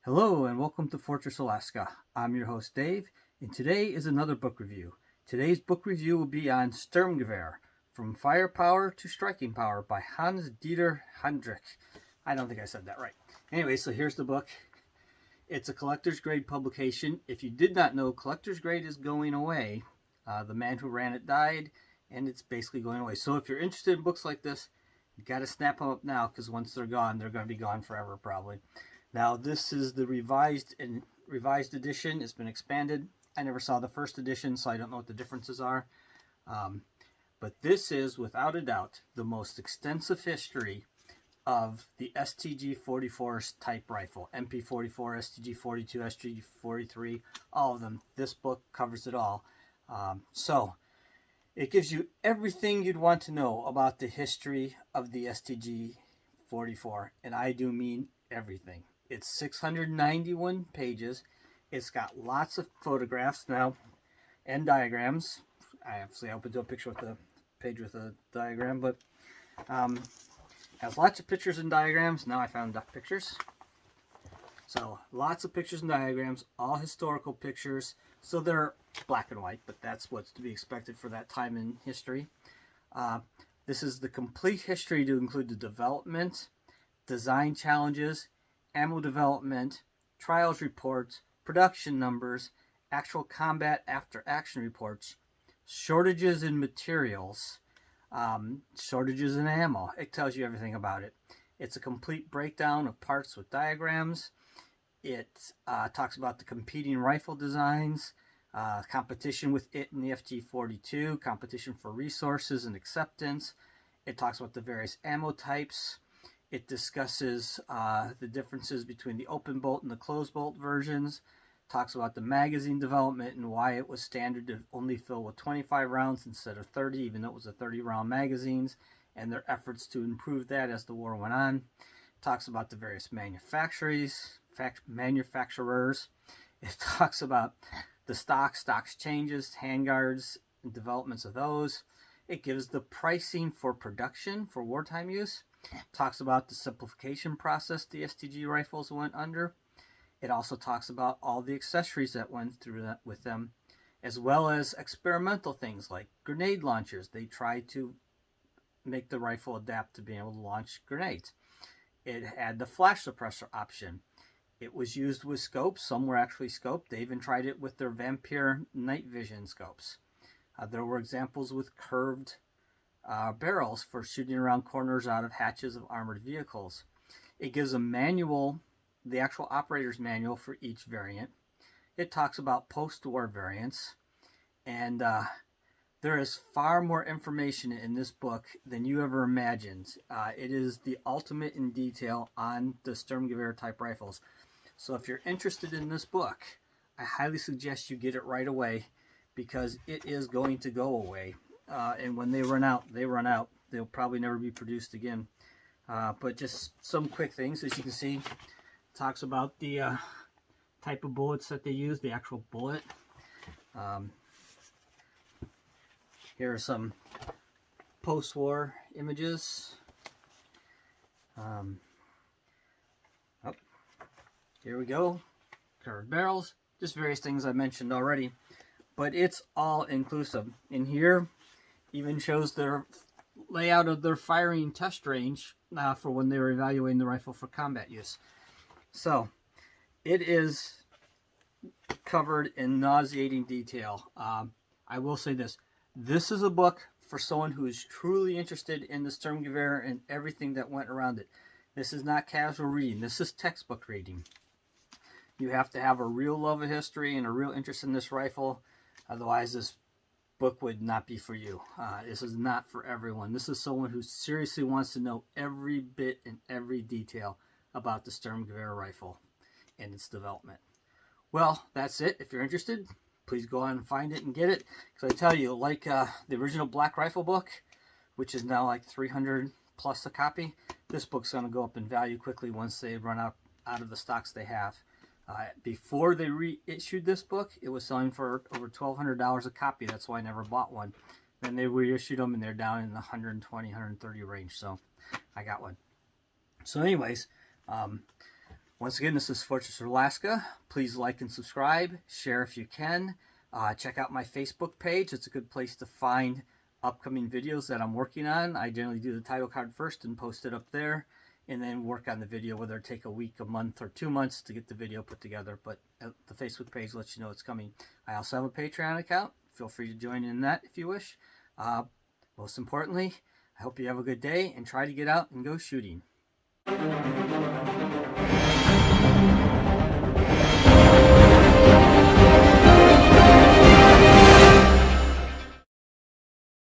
Hello and welcome to Fortress, Alaska. I'm your host Dave, and today is another book review. Today's book review will be on Sturmgewehr, From Firepower to Striking Power by Hans-Dieter Hendrich. I don't think I said that right. Anyway, so here's the book. It's a collector's grade publication. If you did not know, collector's grade is going away. The man who ran it died, and it's basically going away. So if you're interested in books like this, you got to snap them up now, because once they're gone, they're going to be gone forever probably. Now this is the revised edition. It's been expanded. I never saw the first edition, so I don't know what the differences are. But this is, without a doubt, the most extensive history of the STG-44 type rifle. MP-44, STG-42, STG-43, all of them. This book covers it all. So it gives you everything you'd want to know about the history of the STG-44, and I do mean everything. It's 691 pages. It's got lots of photographs now and diagrams. I obviously opened to a picture with the page with a diagram, but has lots of pictures and diagrams. Now I found pictures. So lots of pictures and diagrams, all historical pictures. So they're black and white, but that's what's to be expected for that time in history. This is the complete history to include the development, design challenges, ammo development, trials reports, production numbers, actual combat after action reports, shortages in materials, shortages in ammo. It tells you everything about it. It's a complete breakdown of parts with diagrams. It talks about the competing rifle designs, competition with it and the FG-42, competition for resources and acceptance. It talks about the various ammo types. It discusses the differences between the open bolt and the closed bolt versions. Talks about the magazine development and why it was standard to only fill with 25 rounds instead of 30, even though it was a 30-round magazines, and their efforts to improve that as the war went on. Talks about the various manufacturers. It talks about the stocks changes, handguards, and developments of those. It gives the pricing for production for wartime use. Talks about the simplification process the STG rifles went under. It also talks about all the accessories that went through that with them, as well as experimental things like grenade launchers. They tried to make the rifle adapt to being able to launch grenades. It had the flash suppressor option. It was used with scopes. Some were actually scoped. They even tried it with their Vampire night vision scopes. There were examples with curved barrels for shooting around corners out of hatches of armored vehicles. It gives a manual, the actual operator's manual for each variant. It talks about post-war variants, and there is far more information in this book than you ever imagined. It is the ultimate in detail on the Sturmgewehr type rifles. So if you're interested in this book, I highly suggest you get it right away, because it is going to go away. And when they run out, they run out. They'll probably never be produced again. But just some quick things. As you can see, it talks about the type of bullets that they use, the actual bullet. Here are some post-war images. Here we go. Curved barrels. Just various things I mentioned already. But it's all inclusive. In here, even shows their layout of their firing test range for when they were evaluating the rifle for combat use. So it is covered in nauseating detail. I will say this. This is a book for someone who is truly interested in the Sturmgewehr and everything that went around it. This is not casual reading. This is textbook reading. You have to have a real love of history and a real interest in this rifle. Otherwise, this book would not be for you. This is not for everyone. This is someone who seriously wants to know every bit and every detail about the Sturmgewehr rifle and its development. Well, that's it. If you're interested, please go on and find it and get it. Because I tell you, like the original Black Rifle book, which is now like $300 plus a copy, this book's going to go up in value quickly once they run out of the stocks they have. Before they reissued this book, it was selling for over $1,200 a copy. That's why I never bought one. Then they reissued them, and they're down in the $120, $130 range. So I got one. So anyways, Once again, this is Fortress Alaska. Please like and subscribe, share if you can. Check out my Facebook page. It's a good place to find upcoming videos that I'm working on. I generally do the title card first and post it up there, and then work on the video, whether it take a week, a month, or 2 months to get the video put together. But the Facebook page lets you know it's coming. I also have a Patreon account. Feel free to join in that if you wish. Most importantly, I hope you have a good day and try to get out and go shooting.